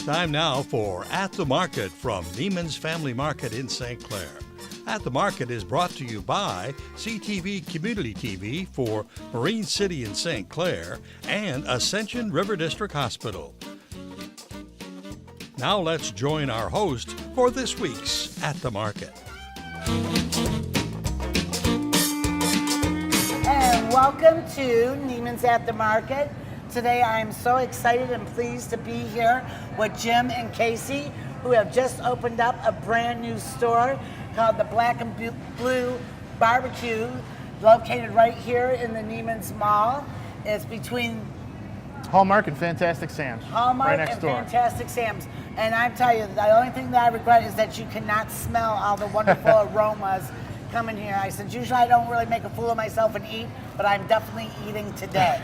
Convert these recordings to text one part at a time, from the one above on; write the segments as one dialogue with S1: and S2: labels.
S1: Time now for At the Market from Neiman's Family Market in St. Clair. At the Market is brought to you by CTV Community TV for Marine City in St. Clair and Ascension River District Hospital. Now let's join our host for this week's At the Market.
S2: And welcome to Neiman's at the Market. Today I am so excited and pleased to be here with Jim and Casey, who have just opened up a brand new store called the Black Bleu BBQ, located right here in the Neiman's Mall. It's between
S3: Hallmark and Fantastic Sam's.
S2: Hallmark
S3: right next
S2: and
S3: door.
S2: Fantastic Sam's. And I tell you, the only thing that I regret is that you cannot smell all the wonderful aromas coming here. I said, usually I don't really make a fool of myself and eat, but I'm definitely eating today.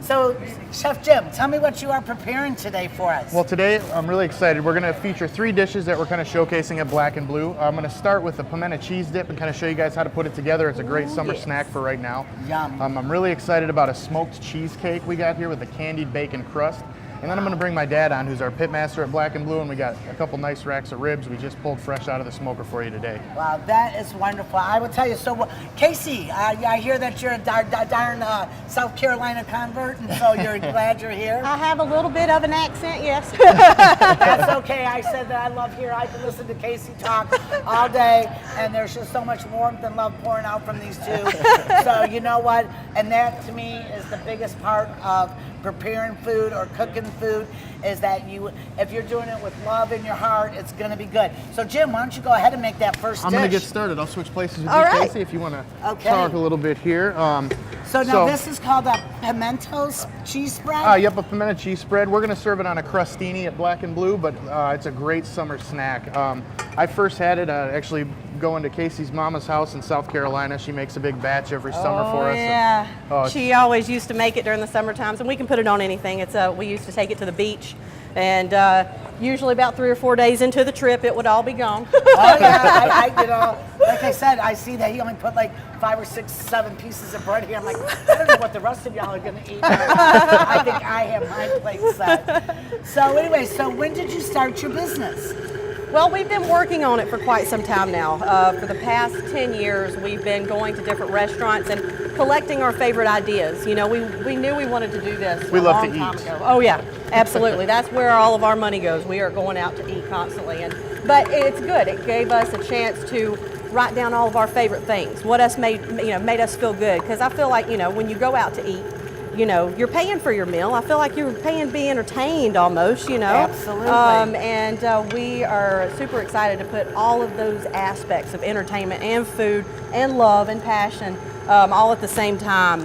S2: So, Chef Jim, tell me what you are preparing today for us.
S3: Well, today I'm really excited. We're going to feature 3 dishes that we're kind of showcasing at Black and Blue. I'm going to start with the pimento cheese dip and kind of show you guys how to put it together. It's a great summer snack for right now.
S2: Yum.
S3: I'm really excited about a smoked cheesecake we got here with a candied bacon crust. And then I'm going to bring my dad on, who's our pit master at Black and Blue, and we got a couple nice racks of ribs we just pulled fresh out of the smoker for you today.
S2: Wow, that is wonderful. I will tell you, so Casey, I hear that you're a darn South Carolina convert, and so you're glad you're here.
S4: I have a little bit of an accent, yes.
S2: That's okay. I said that I love here. I can listen to Casey talk all day, and there's just so much warmth and love pouring out from these two. So you know what? And that to me is the biggest part of preparing food or cooking food, is that if you're doing it with love in your heart, it's going to be good. So Jim, why don't you go ahead and make that first dish?
S3: I'm going to get started. I'll switch places with
S4: All
S3: you,
S4: right.
S3: Casey, if you want to
S2: Okay.
S3: talk a little bit here.
S2: So now this is called a pimento cheese spread?
S3: Yep, a pimento cheese spread. We're going to serve it on a crostini at Black and Blue, but it's a great summer snack. I first had it actually going to Casey's mama's house in South Carolina. She makes a big batch every summer for us.
S4: Yeah.
S3: And,
S4: She always used to make it during the summer times, and we can put it on anything. We used to take it to the beach, and usually about 3 or 4 days into the trip, it would all be gone.
S2: Oh yeah, like I said, I see that he only put like 5 or 6, 7 pieces of bread here. I'm like, I don't know what the rest of y'all are gonna eat. I think I have my plate set. So anyway, so when did you start your business?
S4: Well, we've been working on it for quite some time now. For the past 10 years, we've been going to different restaurants and collecting our favorite ideas. You know, we knew we wanted to do this
S3: We
S4: a
S3: love
S4: long
S3: to
S4: time
S3: eat.
S4: ago. Oh yeah, absolutely. That's where all of our money goes. We are going out to eat constantly, but it's good. It gave us a chance to write down all of our favorite things. What made us feel good. Because I feel like, when you go out to eat, you're paying for your meal. I feel like you're paying to be entertained almost,
S2: Absolutely.
S4: And we are super excited to put all of those aspects of entertainment and food and love and passion all at the same time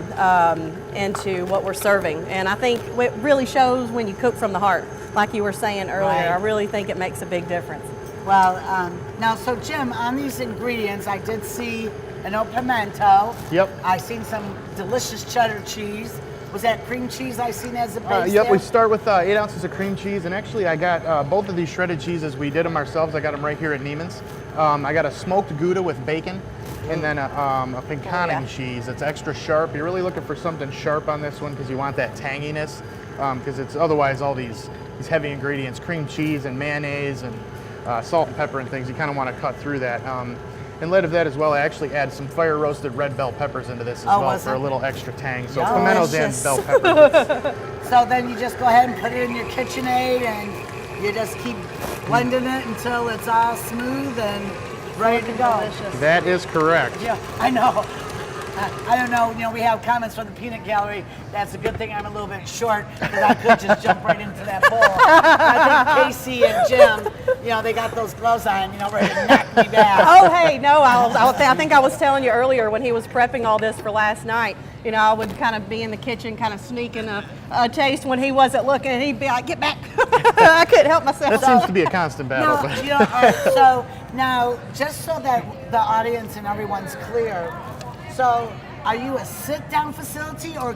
S4: into what we're serving. And I think it really shows when you cook from the heart, like you were saying earlier.
S2: Right.
S4: I really think it makes a big difference.
S2: Well, now, so Jim, on these ingredients, I did see an old pimento.
S3: Yep.
S2: I seen some delicious cheddar cheese. Was that cream cheese I seen as a base
S3: Yep,
S2: there?
S3: we start with 8 ounces of cream cheese, and actually I got both of these shredded cheeses. We did them ourselves. I got them right here at Neiman's. I got a smoked Gouda with bacon, and then a pinconning cheese. It's extra sharp. You're really looking for something sharp on this one because you want that tanginess, because it's otherwise all these heavy ingredients, cream cheese and mayonnaise and salt and pepper and things. You kind of want to cut through that. In light of that as well, I actually add some fire roasted red bell peppers into this as well for a little extra tang. So pimentos and bell peppers.
S2: So then you just go ahead and put it in your KitchenAid and you just keep blending it until it's all smooth and ready to go.
S4: Delicious.
S3: That is correct.
S2: Yeah, I know. I don't know, we have comments from the peanut gallery. That's a good thing I'm a little bit short because I could just jump right into that bowl. I think Casey and Jim, they got those gloves on, ready to knock me back.
S4: Oh, hey, no, I think I was telling you earlier when he was prepping all this for last night, I would kind of be in the kitchen, kind of sneaking a taste when he wasn't looking, and he'd be like, get back. I couldn't help myself.
S3: That seems to be a constant battle.
S2: Now, all right, so now, just so that the audience and everyone's clear, so are you a sit-down facility or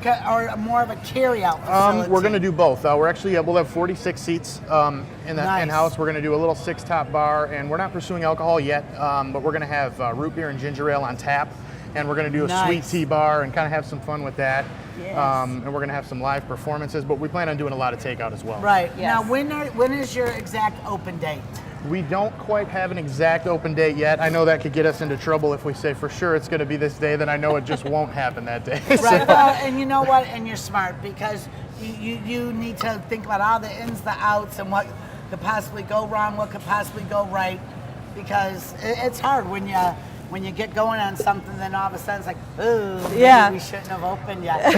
S2: more of a carry-out facility?
S3: We're going to do both. We'll have 46 seats in the in-house. We're going to do a little 6-top bar, and we're not pursuing alcohol yet, but we're going to have root beer and ginger ale on tap, and we're going to do a sweet tea bar and kind of have some fun with that.
S4: Yes.
S3: And we're going to have some live performances, but we plan on doing a lot of takeout as well.
S2: Right.
S4: Yes.
S2: Now, when is your exact open date?
S3: We don't quite have an exact open date yet. I know that could get us into trouble if we say for sure it's going to be this day, then I know it just won't happen that day.
S2: Right. Well, and you know what? And you're smart because you need to think about all the ins, the outs, and what could possibly go wrong, what could possibly go right, because it's hard when you get going on something, then all of a sudden it's like, ooh, maybe we shouldn't have opened yet.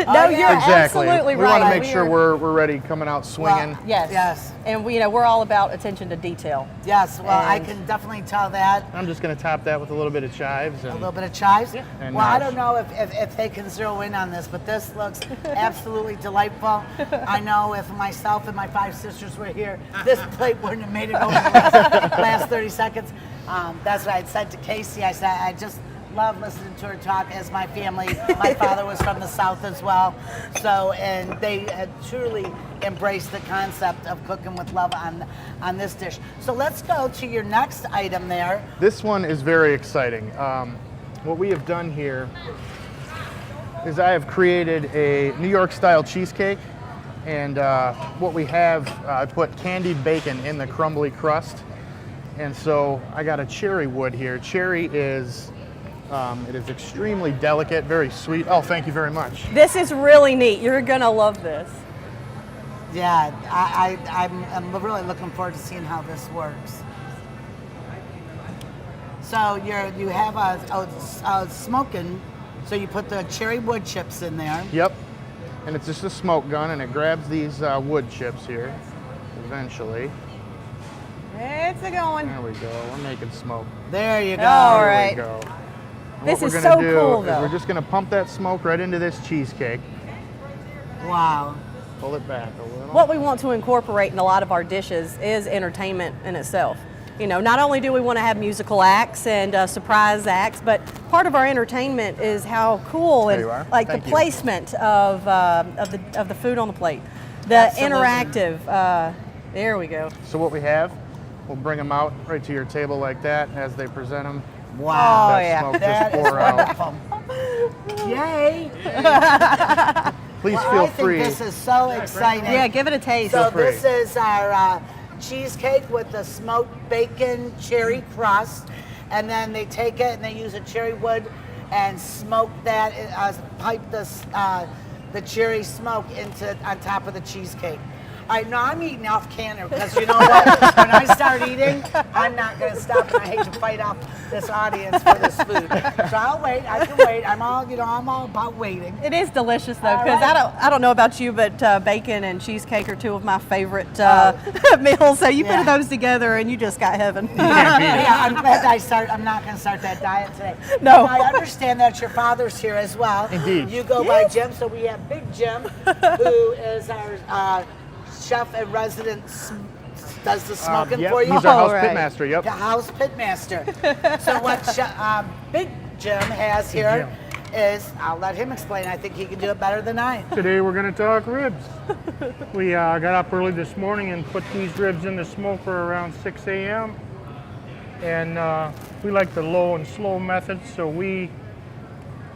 S4: No, you're
S3: Exactly.
S4: absolutely
S3: We
S4: right.
S3: want to make sure we're ready, coming out swinging.
S4: Yes.
S2: Yes.
S4: And we're all about attention to detail.
S2: Yes, well, I
S4: And-
S2: can definitely tell that.
S3: I'm just going to top that with a little bit of chives.
S2: A
S3: And
S2: little bit of chives.
S3: And
S2: Well, I
S3: nuts.
S2: don't know if they can zero in on this, but this looks absolutely delightful. I know if myself and my 5 sisters were here, this plate wouldn't have made it over the last 30 seconds. That's what I had said to Casey. I said, I just love listening to her talk as my family. My father was from the South as well. So, and they had truly embraced the concept of cooking with love on this dish. So let's go to your next item there.
S3: this one is very exciting. What we have done here is I have created a New York style cheesecake. And what we have, I put candied bacon in the crumbly crust. And so I got a cherry wood here. Cherry is, it is extremely delicate, very sweet. Oh, thank you very much.
S4: This is really neat. You're gonna love this.
S2: Yeah, I'm really looking forward to seeing how this works. So you have a smoking, so you put the cherry wood chips in there.
S3: Yep. And it's just a smoke gun, and it grabs these wood chips here, eventually.
S4: It's a going.
S3: There we go. We're making smoke.
S2: There you go.
S4: All
S3: There
S4: right.
S3: we go. And
S4: This
S3: what
S4: is
S3: we're gonna
S4: so
S3: do
S4: cool,
S3: is
S4: though.
S3: we're just gonna pump that smoke right into this cheesecake.
S2: Wow.
S3: Pull it back a little.
S4: What we want to incorporate in a lot of our dishes is entertainment in itself. You know, not only do we want to have musical acts and surprise acts, but part of our entertainment is how cool
S3: There
S4: and
S3: you are.
S4: like
S3: Thank
S4: the
S3: you.
S4: placement of the food on the plate, the
S2: Absolutely.
S4: interactive. There we go.
S3: So what we have, we'll bring them out right to your table like that as they present them.
S2: Wow.
S4: Oh,
S3: that
S4: yeah.
S3: smoke
S2: That
S3: just
S2: is
S3: pour out.
S2: wonderful. Yay.
S3: Please
S2: Well,
S3: feel
S2: I think
S3: free.
S2: this is so exciting.
S4: Yeah, give it a taste.
S2: So
S3: free.
S2: this is our cheesecake with the smoked bacon cherry crust, and then they take it and they use a cherry wood and smoke that, pipe the cherry smoke on top of the cheesecake. All right, no, I'm eating off camera because you know what? When I start eating, I'm not going to stop, and I hate to fight off this audience for this food. So I'll wait. I can wait. I'm all about waiting.
S4: It is delicious though,
S2: All
S4: because
S2: right.
S4: I don't know about you, but bacon and cheesecake are 2 of my favorite meals. So you
S2: Yeah.
S4: put those together and you just got heaven.
S2: Yeah, I'm glad I'm not going to start that diet today.
S4: No.
S2: And I understand that your father's here as well.
S3: Indeed.
S2: You go by Jim, so we have Big Jim, who is our chef and resident, does the smoking
S3: Yep,
S2: for you.
S3: he's our house
S4: All right.
S3: pitmaster, yep.
S2: The house pitmaster. So what Big Jim has here is, I'll let him explain. I think he can do it better than I.
S5: Today we're going to talk ribs. We got up early this morning and put these ribs in the smoker around 6 a.m. And we like the low and slow method, so we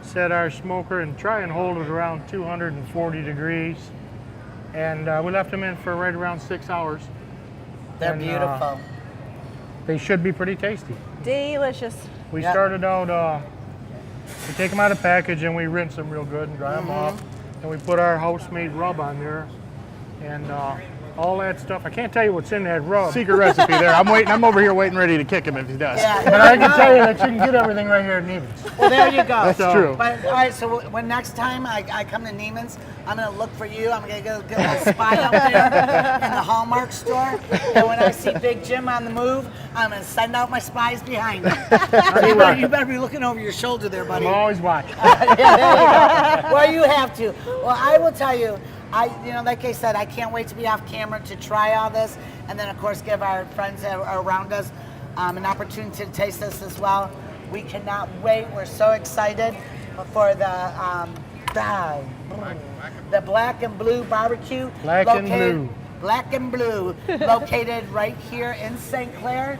S5: set our smoker and try and hold it around 240 degrees. And we left them in for right around 6 hours.
S2: They're
S5: And,
S2: beautiful.
S5: They should be pretty tasty.
S4: Delicious.
S5: We
S2: Yep.
S5: started out, we take them out of package and we rinse them real good and dry them off. And we put our house-made rub on there and all that stuff. I can't tell you what's in that rub,
S3: Secret recipe there. I'm over here waiting ready to kick him if he does.
S2: Yeah.
S5: but I can tell you that you can get everything right here at Neiman's.
S2: Well, there you go.
S3: That's true.
S2: But, all right, so when next time I come to Neiman's, I'm going to look for you. I'm going to get a little spy up there in the Hallmark store. And when I see Big Jim on the move, I'm going to send out my spies behind him. You better be looking over your shoulder there, buddy.
S5: I'm always watching.
S2: Yeah, there you go. Well, you have to. Well, I will tell you, like I said, I can't wait to be off camera to try all this, and then of course give our friends around us an opportunity to taste this as well. We cannot wait. We're so excited for the Black and Blue barbecue.
S5: Black and Blue.
S2: Black and Blue, located right here in St. Clair,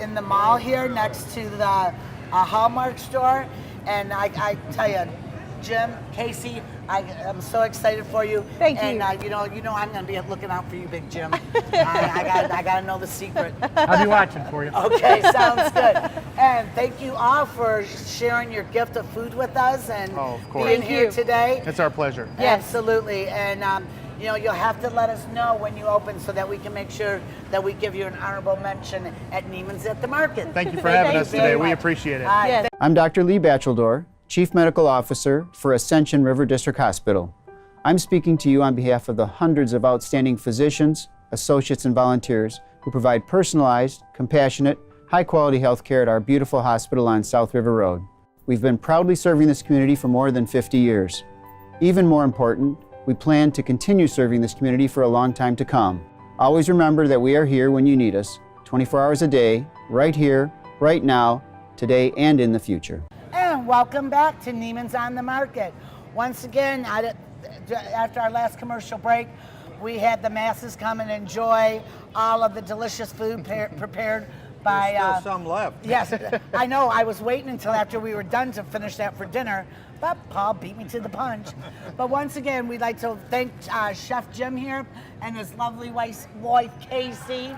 S2: in the mall here next to the Hallmark store. And I tell you, Jim, Casey, I'm so excited for you.
S4: Thank you.
S2: And you know I'm going to be looking out for you, Big Jim. I got to know the secret.
S5: I'll be watching for you.
S2: Okay, sounds good. And thank you all for sharing your gift of food with us and
S3: Oh, of course.
S2: being
S4: Thank
S2: here
S4: you.
S2: today.
S3: It's our pleasure.
S4: Yes.
S2: Absolutely. And you know, you'll have to let us know when you open so that we can make sure that we give you an honorable mention at Neiman's at the Market.
S3: Thank you for having us
S2: very
S3: today. We
S2: much.
S3: appreciate it.
S2: All right,
S4: Yes.
S6: I'm Dr. Lee Batcheldor, Chief Medical Officer for Ascension River District Hospital. I'm speaking to you on behalf of the hundreds of outstanding physicians, associates, and volunteers who provide personalized, compassionate, high-quality health care at our beautiful hospital on South River Road. We've been proudly serving this community for more than 50 years. Even more important, we plan to continue serving this community for a long time to come. Always remember that we are here when you need us, 24 hours a day, right here, right now, today, and in the future.
S2: And welcome back to Neiman's on the Market. Once again, after our last commercial break, we had the masses come and enjoy all of the delicious food prepared by.
S1: There's still some left.
S2: Yes, I know. I was waiting until after we were done to finish that for dinner, but Paul beat me to the punch. But once again, we'd like to thank Chef Jim here and his lovely wife Casey,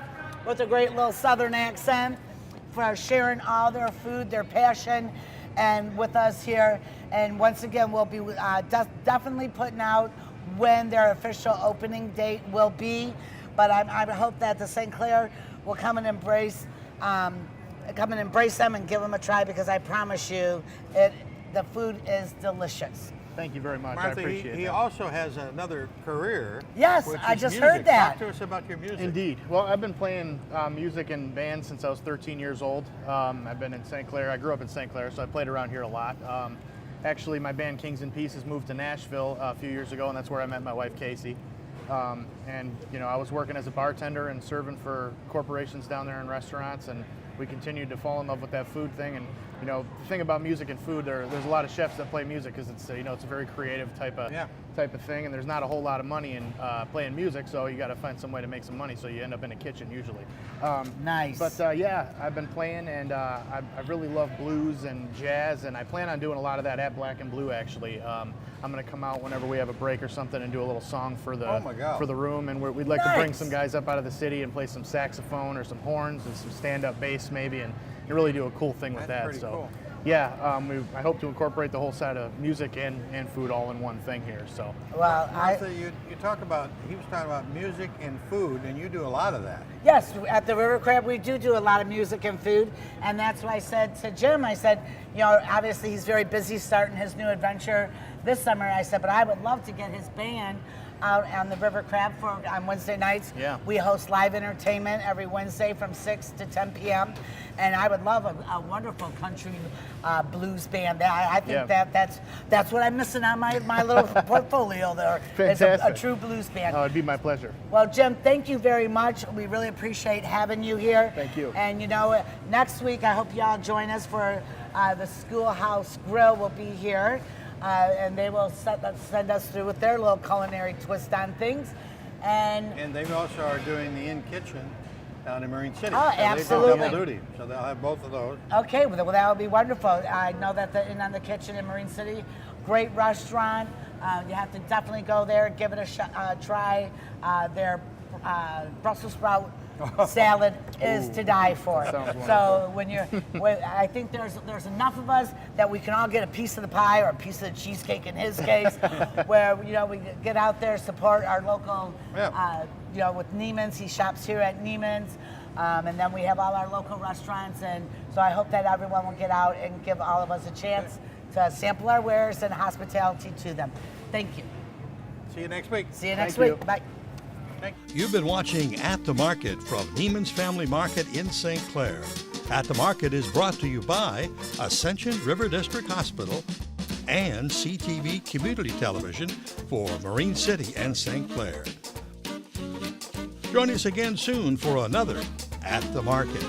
S2: with a great little Southern accent, for sharing all their food, their passion, and with us here. And once again, we'll be definitely putting out when their official opening date will be. But I hope that the St. Clair will come and embrace them and give them a try, because I promise you, the food is delicious.
S3: Thank you very much. I
S1: Martha,
S3: appreciate
S1: he
S3: that.
S1: also has another career.
S2: Yes,
S1: which
S2: I
S1: is
S2: just
S1: music.
S2: heard that.
S1: Talk to us about your music.
S3: Indeed. Well, I've been playing music in bands since I was 13 years old. I've been in St. Clair. I grew up in St. Clair, so I played around here a lot. Actually, my band Kings and Pieces moved to Nashville a few years ago, and that's where I met my wife, Casey. And, you know, I was working as a bartender and serving for corporations down there in restaurants, and we continued to fall in love with that food thing. And, you know, the thing about music and food, there's a lot of chefs that play music because it's, you know, it's a very creative type of thing, and there's not a whole lot of money in playing music, so you got to find some way to make some money, so you end up in a kitchen usually.
S2: Nice.
S3: But yeah, I've been playing, and I really love blues and jazz, and I plan on doing a lot of that at Black Bleu actually. I'm going to come out whenever we have a break or something and do a little song for the for the room, and we'd like to bring some guys up out of the city and play some saxophone or some horns and some stand-up bass maybe, and really do a cool thing with that.
S1: Pretty
S3: so
S1: cool.
S3: yeah, I hope to incorporate the whole side of music and food all in one thing here. So
S2: Well,
S1: Martha, you talk about, he was talking about music and food, and you do a lot of that.
S2: yes, at the River Crab, we do a lot of music and food, and that's why I said to Jim, I said, you know, obviously he's very busy starting his new adventure this summer. I said, but I would love to get his band out on the River Crab on Wednesday nights.
S3: Yeah.
S2: We host live entertainment every Wednesday from 6 to 10 p.m. And I would love a wonderful country blues band. I think that's what I'm missing on my little portfolio there. It's a
S3: Fantastic.
S2: true blues band.
S3: oh, it'd be my pleasure.
S2: Well, Jim, thank you very much. We really appreciate having you here.
S3: Thank you.
S2: And you know, next week I hope y'all join us for the Schoolhouse Grill will be here. And they will send us through with their little culinary twist on things. And
S1: they also are doing the In Kitchen down in Marine City.
S2: Oh,
S1: so
S2: absolutely.
S1: They do double duty, so they'll have both of those.
S2: okay, well that would be wonderful. I know that the Inn on the Kitchen in Marine City, great restaurant. You have to definitely go there, give it a try. Their Brussels sprout salad is to die for.
S3: Sounds
S2: So I think there's enough of us that we can all get a piece of the pie or a piece of the cheesecake in his case, where you know we get out there, support our local. You know, with Neiman's, he shops here at Neiman's, and then we have all our local restaurants, and so I hope that everyone will get out and give all of us a chance to sample our wares and hospitality to them. Thank you.
S1: See you next week.
S2: See you next
S3: Thank you.
S2: week. Bye.
S1: You've been watching At the Market from Neiman's Family Market in St. Clair. At the Market is brought to you by Ascension River District Hospital and CTV Community Television for Marine City and St. Clair. Join us again soon for another At the Market.